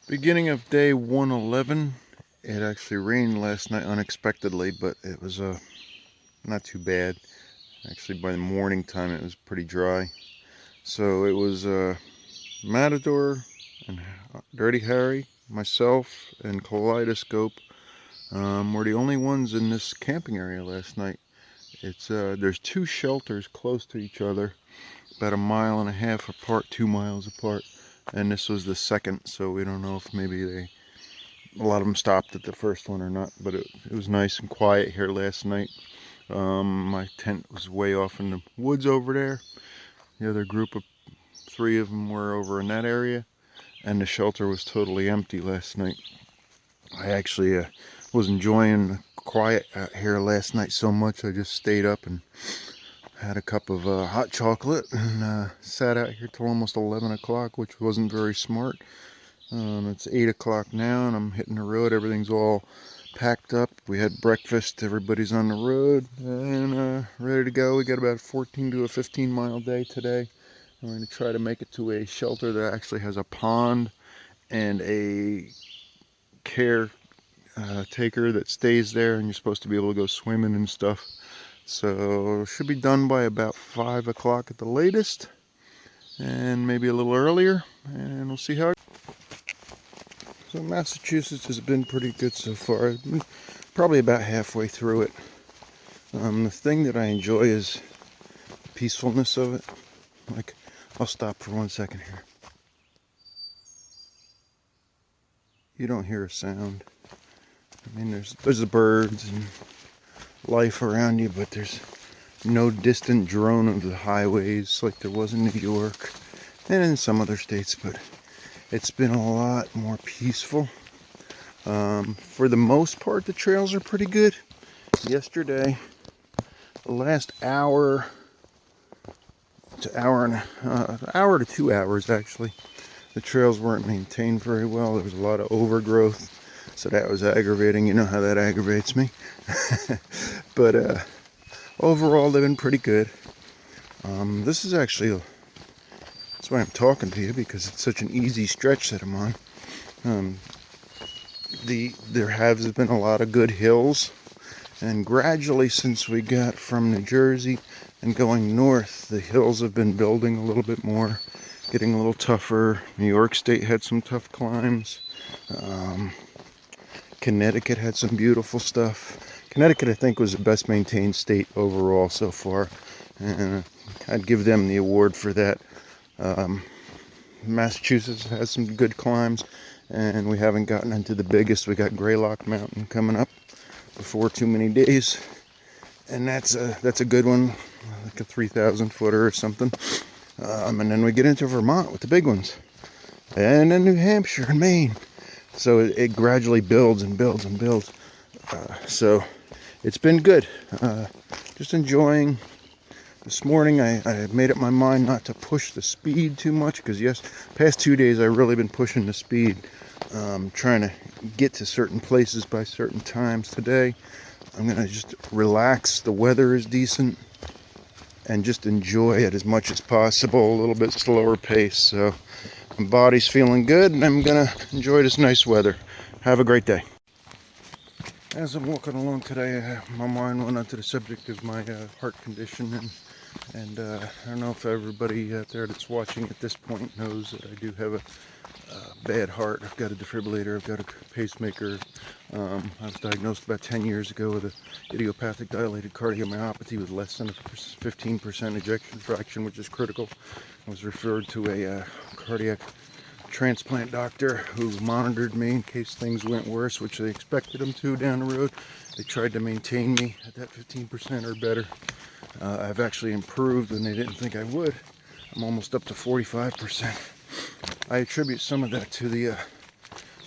Beginning of day 111. It actually rained last night unexpectedly, but it was not too bad. Actually, by the morning time, it was pretty dry. So it was Matador and Dirty Harry, myself, and Kaleidoscope were the only ones in this camping area last night. There's two shelters close to each other, about 1.5 miles apart, 2 miles apart, and this was the second. So we don't know if maybe a lot of them stopped at the first one or not, but it was nice and quiet here last night. My tent was way off in the woods over there. The other group of 3 of them were over in that area, and the shelter was totally empty last night. I actually was enjoying the quiet out here last night so much I just stayed up and had a cup of hot chocolate and sat out here till almost 11 o'clock, which wasn't very smart. It's 8 o'clock now and I'm hitting the road. Everything's all packed up. We had breakfast. Everybody's on the road and ready to go. We got about a 14 to a 15 mile day today. I'm going to try to make it to a shelter that actually has a pond and a caretaker that stays there, and you're supposed to be able to go swimming and stuff. So should be done by about 5 o'clock at the latest, and maybe a little earlier, and we'll see how it goes. So Massachusetts has been pretty good so far. I've been probably about halfway through it. The thing that I enjoy is the peacefulness of it. Like, I'll stop for 1 second here. You don't hear a sound. I mean, there's the birds and life around you, but there's no distant drone of the highways like there was in New York and in some other states, but it's been a lot more peaceful. For the most part, the trails are pretty good. Yesterday, the last hour to 2 hours actually, the trails weren't maintained very well. There was a lot of overgrowth, so that was aggravating. You know how that aggravates me. But overall, they've been pretty good. This is actually, that's why I'm talking to you, because it's such an easy stretch that I'm on. There has been a lot of good hills, and gradually since we got from New Jersey and going north, the hills have been building a little bit more, getting a little tougher. New York State had some tough climbs. Connecticut had some beautiful stuff. Connecticut, I think, was the best maintained state overall so far, and I'd give them the award for that. Massachusetts has some good climbs, and we haven't gotten into the biggest. We got Greylock Mountain coming up before too many days, and that's a good one, like a 3,000 footer or something. And then we get into Vermont with the big ones, and then New Hampshire and Maine. So it gradually builds and builds and builds. So it's been good. Just enjoying. This morning I made up my mind not to push the speed too much, because past 2 days I've really been pushing the speed, trying to get to certain places by certain times. Today I'm going to just relax. The weather is decent, and just enjoy it as much as possible, a little bit slower pace. So my body's feeling good, and I'm going to enjoy this nice weather. Have a great day. As I'm walking along today, my mind went onto the subject of my heart condition, and I don't know if everybody out there that's watching at this point knows that I do have a bad heart. I've got a defibrillator, I've got a pacemaker. I was diagnosed about 10 years ago with an idiopathic dilated cardiomyopathy with less than a 15% ejection fraction, which is critical. I was referred to a cardiac transplant doctor who monitored me in case things went worse, which they expected them to down the road. They tried to maintain me at that 15% or better. I've actually improved when they didn't think I would. I'm almost up to 45%. I attribute some of that to the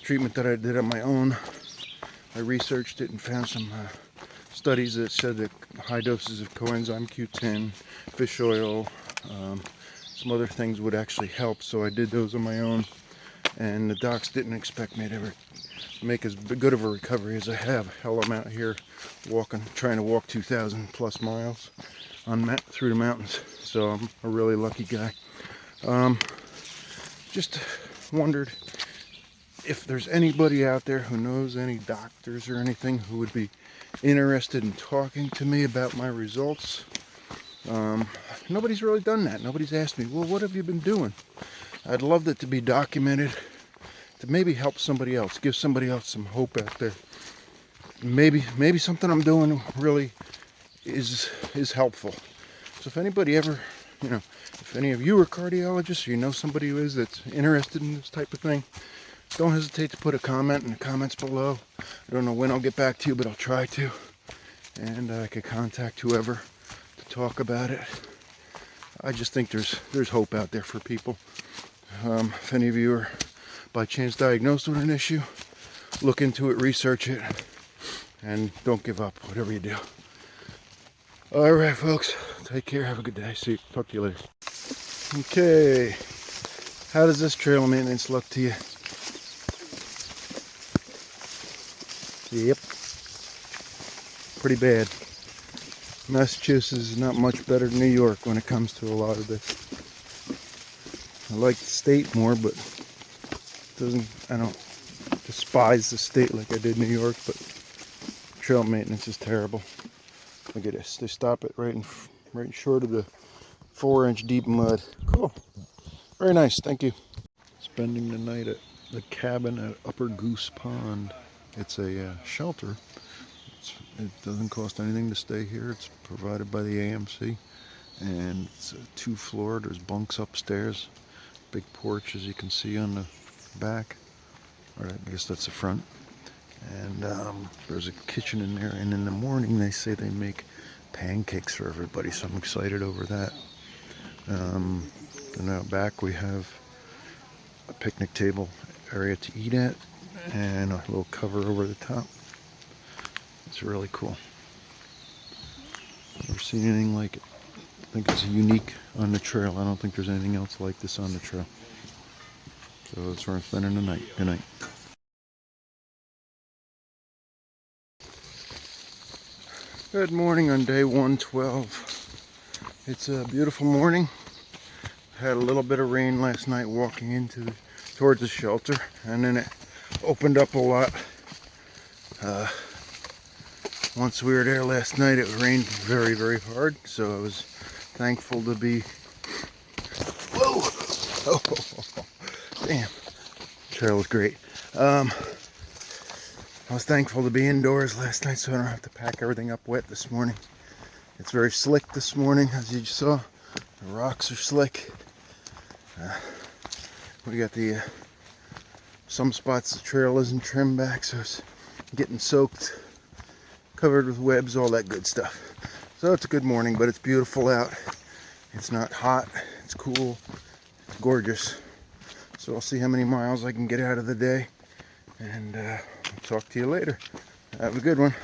treatment that I did on my own. I researched it and found some studies that said that high doses of coenzyme Q10, fish oil, some other things would actually help, so I did those on my own, and the docs didn't expect me to ever make as good of a recovery as I have. Hell, I'm out here trying to walk 2,000 plus miles through the mountains, so I'm a really lucky guy. Just wondered if there's anybody out there who knows any doctors or anything who would be interested in talking to me about my results, nobody's really done that. Nobody's asked me, well, what have you been doing? I'd love that to be documented, to maybe help somebody else, give somebody else some hope out there. Maybe something I'm doing really is helpful. So if anybody ever, if any of you are cardiologists, or you know somebody who is that's interested in this type of thing, don't hesitate to put a comment in the comments below. I don't know when I'll get back to you, but I'll try to. And I could contact whoever to talk about it. I just think there's hope out there for people. If any of you are by chance diagnosed with an issue, look into it, research it, and don't give up, whatever you do. All right, folks. Take care. Have a good day. See you. Talk to you later. Okay. How does this trail maintenance look to you? Yep. Pretty bad. Massachusetts is not much better than New York when it comes to a lot of this. I like the state more, but I don't despise the state like I did New York, but trail maintenance is terrible. Look at this. They stop it right short of the 4-inch deep mud. Cool. Very nice. Thank you. Spending the night at the cabin at Upper Goose Pond. It's a shelter. It doesn't cost anything to stay here. It's provided by the AMC. And it's 2-floor. There's bunks upstairs. Big porch, as you can see on the back. Or I guess that's the front. And there's a kitchen in there, and in the morning they say they make pancakes for everybody, so I'm excited over that. And out back we have a picnic table area to eat at, and a little cover over the top. It's really cool. Never seen anything like it. I think it's unique on the trail. I don't think there's anything else like this on the trail. So that's where I'm spending the night. Good night. Good morning on day 112. It's a beautiful morning. Had a little bit of rain last night walking towards the shelter, and then it opened up a lot. Once we were there last night, it rained very, very hard, so I was thankful to be... Whoa! Oh, damn. Trail was great. I was thankful to be indoors last night so I don't have to pack everything up wet this morning. It's very slick this morning, as you saw. The rocks are slick. We got some spots the trail isn't trimmed back, so it's getting soaked, covered with webs, all that good stuff. So it's a good morning, but it's beautiful out. It's not hot, it's cool, it's gorgeous. So I'll see how many miles I can get out of the day, and I'll talk to you later. Have a good one.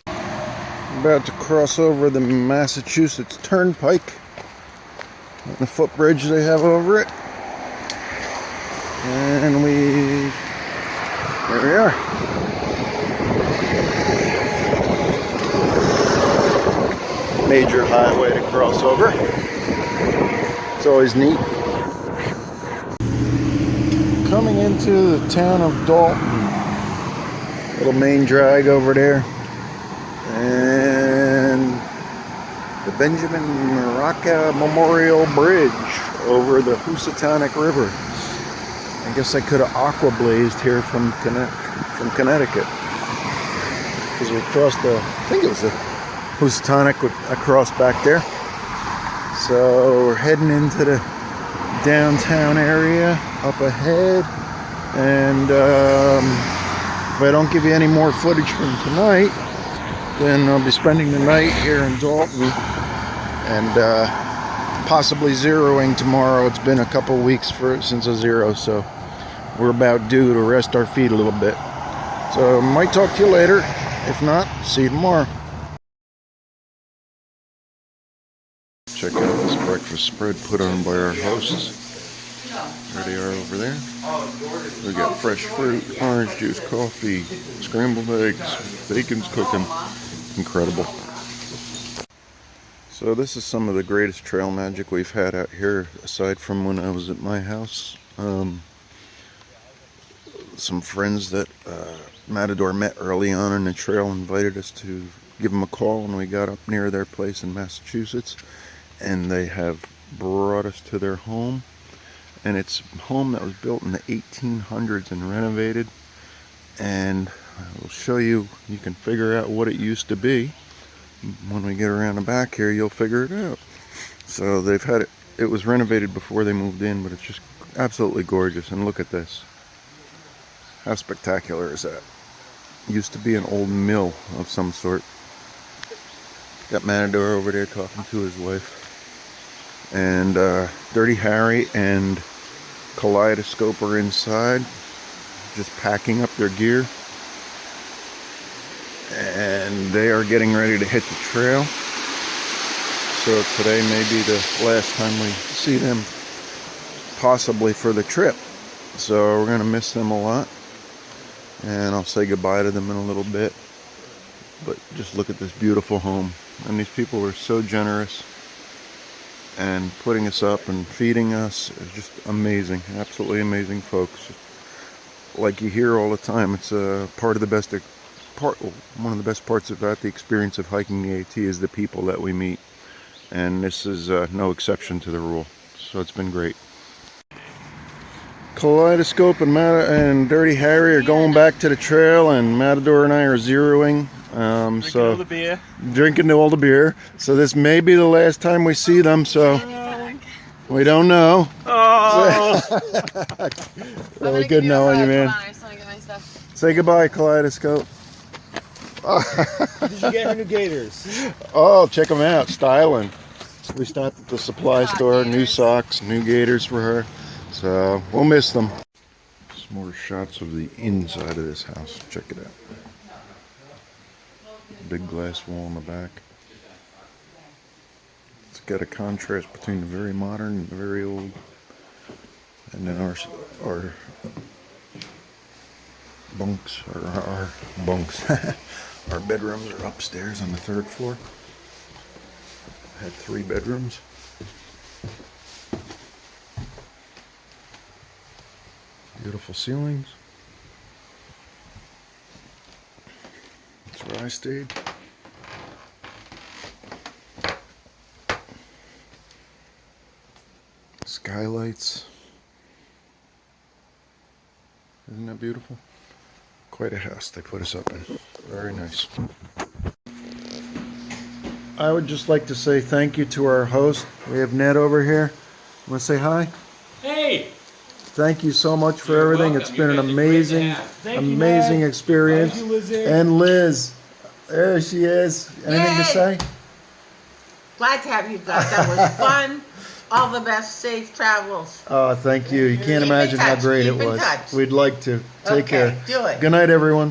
I'm about to cross over the Massachusetts Turnpike and the footbridge they have over it. And here we are. Major highway to cross over. It's always neat. Coming into the town of Dalton. Little main drag over there. And the Benjamin Maraca Memorial Bridge over the Housatonic River. I guess I could have aqua blazed here from Connecticut. Because we crossed I think it was the Housatonic across back there. So we're heading into the downtown area up ahead. And if I don't give you any more footage from tonight, then I'll be spending the night here in Dalton and possibly zeroing tomorrow. It's been a couple weeks since a zero, so we're about due to rest our feet a little bit. So might talk to you later. If not, see you tomorrow. Check out this breakfast spread put on by our hosts. There they are over there. We got fresh fruit, orange juice, coffee, scrambled eggs, bacon's cooking. Incredible. So this is some of the greatest trail magic we've had out here, aside from when I was at my house. some friends that Matador met early on in the trail invited us to give them a call when we got up near their place in Massachusetts, and they have brought us to their home. And it's a home that was built in the 1800s and renovated, and I will show you, you can figure out what it used to be. When we get around the back here, you'll figure it out. So they've had it was renovated before they moved in, but it's just absolutely gorgeous. And look at this. How spectacular is that? Used to be an old mill of some sort. Got Matador over there talking to his wife. And Dirty Harry and Kaleidoscope are inside, just packing up their gear. And they are getting ready to hit the trail. So today may be the last time we see them, possibly for the trip. So we're going to miss them a lot. And I'll say goodbye to them in a little bit. But just look at this beautiful home. And these people were so generous. And putting us up and feeding us is just amazing. Absolutely amazing folks. Like you hear all the time, it's a part of the best one of the best parts about the experience of hiking the AT is the people that we meet, and this is no exception to the rule. So it's been great. Kaleidoscope and Dirty Harry are going back to the trail, and Matador and I are zeroing. Drinking all the beer. Drinking all the beer. So this may be the last time we see them. So we don't know. Oh. Really good knowing you, man. Say goodbye, Kaleidoscope. Did you get her new gaiters? Oh, check them out. Styling. We stopped at the supply store. New socks, new gaiters for her. So we'll miss them. Some more shots of the inside of this house. Check it out. Big glass wall in the back. It's got a contrast between the very modern and the very old. And then our bunks, or our bunks. Our bedrooms are upstairs on the 3rd floor. Had 3 bedrooms. Beautiful ceilings. That's where I stayed. Skylights. Isn't that beautiful? Quite a house they put us up in. Very nice. I would just like to say thank you to our host. We have Ned over here. Want to say hi? Hey! Thank you so much for everything. welcome. It's been an amazing, Thank you, experience. Thank you, Liz. And Liz, there she is. Anything to Yay. say? Glad to have you guys. That was fun. All the best, safe travels. Oh, thank you. You can't Keep in imagine how touch. great Keep it in was. touch. We'd like to. Take Okay, care. do it. Good night, everyone.